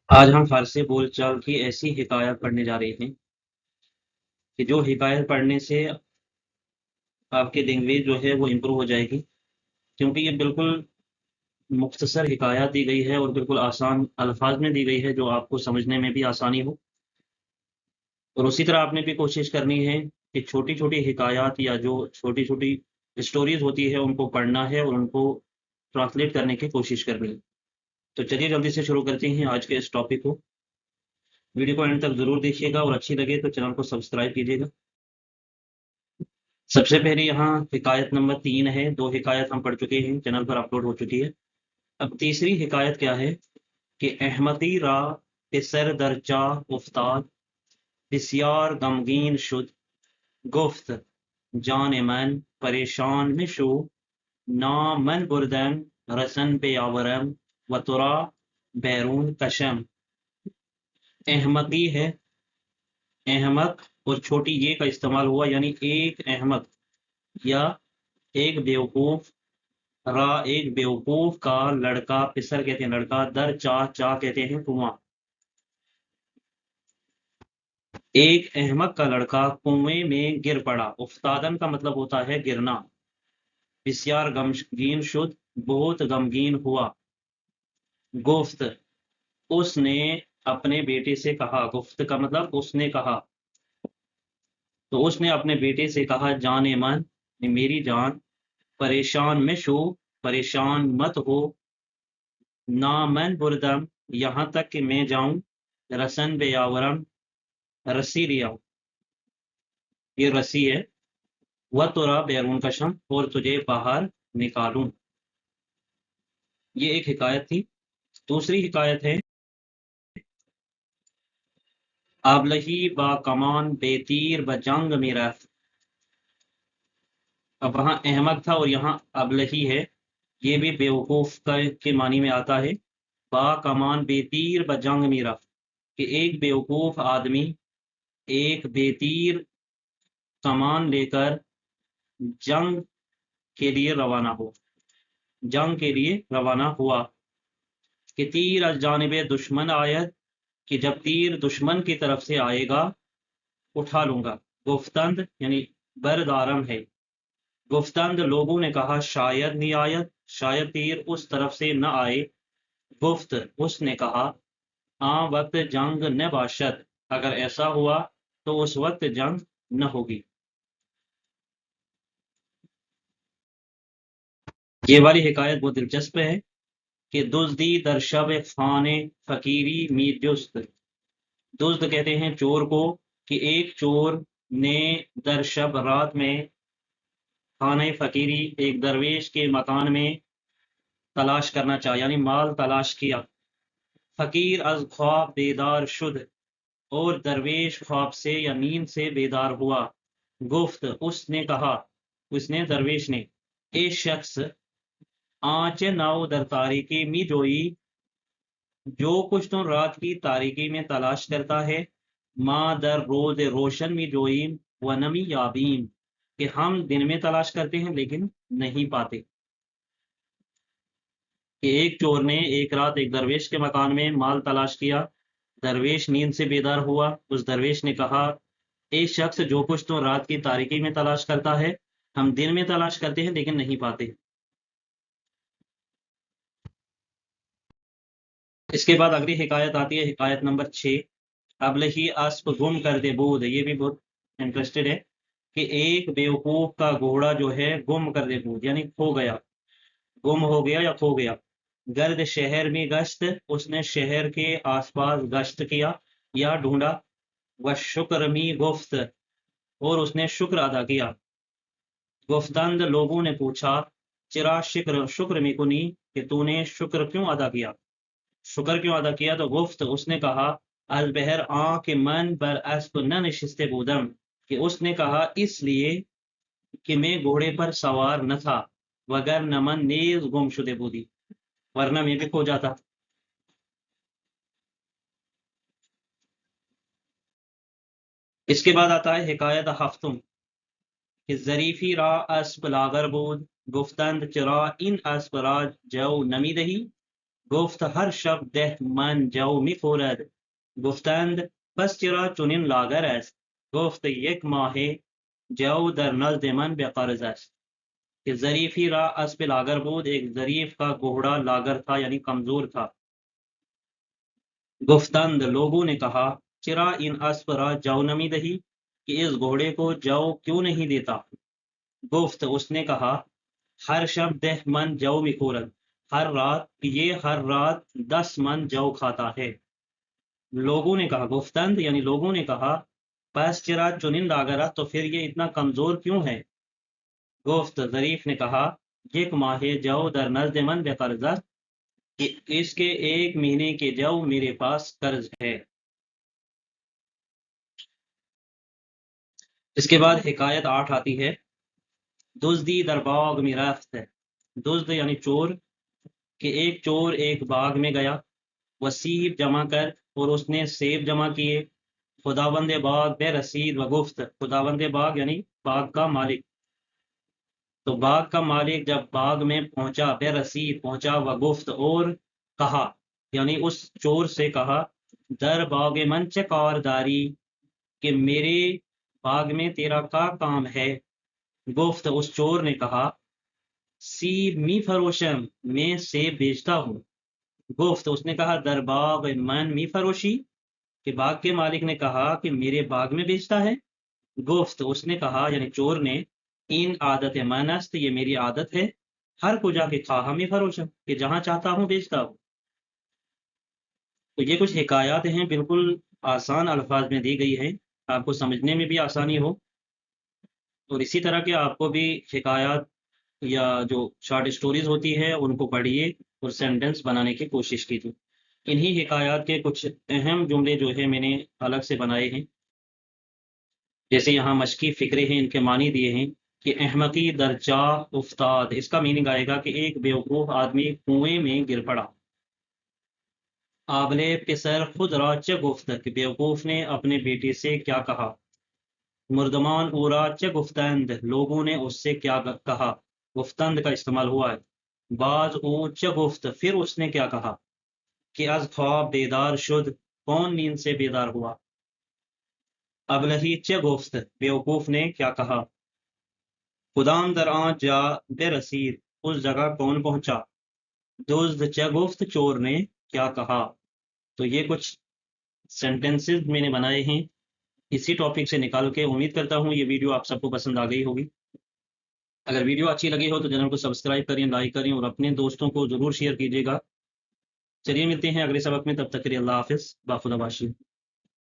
آج ہم فارسی بول چال کی ایسی حکایت پڑھنے جا رہے ہیں کہ جو حکایت پڑھنے سے آپ کی لینگویج جو ہے وہ امپروو ہو جائے گی، کیونکہ یہ بالکل مختصر حکایت دی گئی ہے اور بالکل آسان الفاظ میں دی گئی ہے جو آپ کو سمجھنے میں بھی آسانی ہو۔ اور اسی طرح آپ نے بھی کوشش کرنی ہے کہ چھوٹی چھوٹی حکایات یا جو چھوٹی چھوٹی اسٹوریز ہوتی ہے ان کو پڑھنا ہے اور ان کو ٹرانسلیٹ کرنے کی کوشش کرنی ہے۔ تو چلیے جلدی سے شروع کرتے ہیں آج کے اس ٹاپک کو۔ ویڈیو کو اینڈ تک ضرور دیکھیے گا اور اچھی لگے تو چینل کو سبسکرائب کیجیے گا۔ سب سے پہلے یہاں حکایت نمبر 3 ہے، 2 حکایت ہم پڑھ چکے ہیں، چینل پر اپلوڈ ہو چکی ہے۔ اب تیسری حکایت کیا ہے کہ احمدی را پسر در چاه افتاد، بسیار غمگین شد، گفت جان من پریشان مشو، من بردم رسن بیاورم و ترا بیرون کشم۔ احمدی ہے، احمد اور چھوٹی یہ کا استعمال ہوا، یعنی ایک احمد یا ایک بیوقوف، را ایک بیوقوف کا لڑکا، پسر کہتے ہیں لڑکا، در چاہ، چاہ کہتے ہیں کنواں، ایک احمد کا لڑکا کنویں میں گر پڑا۔ افتادن کا مطلب ہوتا ہے گرنا۔ بسیار غمگین شد، بہت غمگین ہوا۔ گفت اس نے اپنے بیٹے سے کہا، گفت کا مطلب اس نے کہا، تو اس نے اپنے بیٹے سے کہا جان من میری جان، پریشان میں شو پریشان مت ہو، من بردم یہاں تک کہ میں جاؤں، رسن بیاورم رسی لے آؤں، یہ رسی ہے، و ترا بیرون کشم اور تجھے باہر نکالوں۔ یہ ایک حکایت تھی۔ دوسری حکایت ہے آبلہی با کمان بے تیر ب جنگ میں رفت۔ اب وہاں احمد تھا اور یہاں ابلہی ہے، یہ بھی بیوقوف کے معنی میں آتا ہے۔ با کمان بے تیر ب جنگ میں رفت، کہ ایک بیوقوف آدمی ایک بے تیر کمان لے کر جنگ کے لیے روانہ ہو، جنگ کے لیے روانہ ہوا۔ کہ تیر از جانب دشمن آیت، کہ جب تیر دشمن کی طرف سے آئے گا اٹھا لوں گا۔ گفتند یعنی بردارم ہے، گفتند لوگوں نے کہا شاید نہیں آیت، شاید تیر اس طرف سے نہ آئے۔ گفت اس نے کہا وقت جنگ نہ باشد، اگر ایسا ہوا تو اس وقت جنگ نہ ہوگی۔ یہ والی حکایت بہت دلچسپ ہے کہ دزدی در شب خانے فقیری می جست، دزد کہتے ہیں چور کو، کہ ایک چور نے در شب رات میں خانہ فقیری ایک درویش کے مکان میں تلاش کرنا چاہا، یعنی مال تلاش کیا۔ فقیر از خواب بیدار شد، اور درویش خواب سے یا نیند سے بیدار ہوا۔ گفت اس نے کہا، اس نے درویش نے، اے شخص آنچ ناؤ در تاریکی می جوئی، جو کچھ تم رات کی تاریکی میں تلاش کرتا ہے، ما در روز روشن می جوئیم و نمی یابیم، کہ ہم دن میں تلاش کرتے ہیں لیکن نہیں پاتے۔ کہ ایک چور نے ایک رات ایک درویش کے مکان میں مال تلاش کیا، درویش نیند سے بیدار ہوا، اس درویش نے کہا اے شخص جو کچھ تو رات کی تاریکی میں تلاش کرتا ہے، ہم دن میں تلاش کرتے ہیں لیکن نہیں پاتے۔ اس کے بعد اگلی حکایت آتی ہے، حکایت نمبر 6، ابلہی اسب گم کر دے بود۔ یہ بھی بہت انٹرسٹڈ ہے کہ ایک بیوقوف کا گھوڑا جو ہے گم کر دے بود، یعنی کھو گیا، گم ہو گیا یا کھو گیا۔ گرد شہر میں گشت، اس نے شہر کے آس پاس گشت کیا یا ڈھونڈا۔ و شکر می گفت، اور اس نے شکر ادا کیا۔ گفتند لوگوں نے پوچھا چرا شکر می کنی، کہ تو نے شکر کیوں ادا کیا، شکر کیوں ادا کیا؟ تو گفت اس نے کہا البہر کہ من بر اسب نہ نشستے بودم، کہ اس نے کہا اس لیے کہ میں گھوڑے پر سوار نہ تھا، وگر نہ من نیز گم شدے بودی، ورنہ میں بھی کھو جاتا۔ اس کے بعد آتا ہے حکایت ہفتم، کہ ظریفی را اسب لاغر بود، گفتند چرا این اسب را جو نمی دہی، گفت هر شب ده من جو میخورد. گفتند پس چرا چنین لاغر است؟ گفت یک ماه جو در نزد من به قرض است. کہ ظریفی را اسب لاغر بود، ایک ظریف کا گھوڑا لاغر تھا یعنی کمزور تھا. گفتند لوگوں نے کہا چرا ان اسب را جو نمی دہی، کہ اس گھوڑے کو جو کیوں نہیں دیتا؟ گفت اس نے کہا ہر شب 10 من جو میخورد، ہر رات یہ ہر رات 10 من جو کھاتا ہے. لوگوں نے کہا، گفتند یعنی لوگوں نے کہا پس چرا چنین لاغر، تو پھر یہ اتنا کمزور کیوں ہے؟ گفت ظریف نے کہا یک ماہ جو در نزد من بے قرض، اس کے 1 مہینے کے جو میرے پاس قرض ہے. اس کے بعد حکایت 8 آتی ہے. دزدی در باغ میں رفت. دزد یعنی چور، کہ ایک چور ایک باغ میں گیا، وہ سیب جمع کر، اور اس نے سیب جمع کیے. خداوند باغ بے رسید و گفت، خداوند باغ یعنی باغ کا مالک. تو باغ کا مالک جب باغ میں پہنچا، بے رسید پہنچا، و گفت اور کہا، یعنی اس چور سے کہا در باغ من چه کارداری، کہ میرے باغ میں تیرا کیا کام ہے؟ گفت اس چور نے کہا سیب می فروشم، میں سیب بیچتا ہوں. گفت اس نے کہا در باغ من می فروشی، کہ باغ کے مالک نے کہا کہ میرے باغ میں بیچتا ہے. گفت اس نے کہا یعنی چور نے این عادت من است، یہ میری عادت ہے، ہر کو جا کے خواہم می فروشم، کہ جہاں چاہتا ہوں بیچتا ہوں. تو یہ کچھ حکایات ہیں، بالکل آسان الفاظ میں دی گئی ہیں، آپ کو سمجھنے میں بھی آسانی ہو. اور اسی طرح کے آپ کو بھی حکایات یا جو شارٹ سٹوریز ہوتی ہے ان کو پڑھیے اور سینٹنس بنانے کی کوشش کیجیے. انہی حکایات کے کچھ اہم جملے جو ہے میں نے الگ سے بنائے ہیں، جیسے یہاں مشقی فکرے ہیں، ان کے معنی دیے ہیں کہ احمقی در چاہ افتاد، اس کا میننگ آئے گا کہ ایک بیوقوف آدمی کنویں میں گر پڑا. آبلے پسر خود را چه گفت، کہ بیوقوف نے اپنے بیٹے سے کیا کہا. مردمان اورا چه گفتند، لوگوں نے اس سے کیا کہا. گفتند کا استعمال ہوا ہے. بعض او چه گفت، پھر اس نے کیا کہا. کہ از خواب بیدار شد، کون نیند سے بیدار ہوا. ابلہی چه گفت، بیوقوف نے کیا کہا. کدام در آن جا بے رسید، اس جگہ کون پہنچا. دزد چه گفت، چور نے کیا کہا. تو یہ کچھ سینٹنسز میں نے بنائے ہیں اسی ٹاپک سے نکال کے. امید کرتا ہوں یہ ویڈیو آپ سب کو پسند آ گئی ہوگی. اگر ویڈیو اچھی لگی ہو تو چینل کو سبسکرائب کریں، لائک کریں اور اپنے دوستوں کو ضرور شیئر کیجیے گا. چلیے ملتے ہیں اگلے سبق میں، تب تک کے لیے اللہ حافظ. باخدا باشی.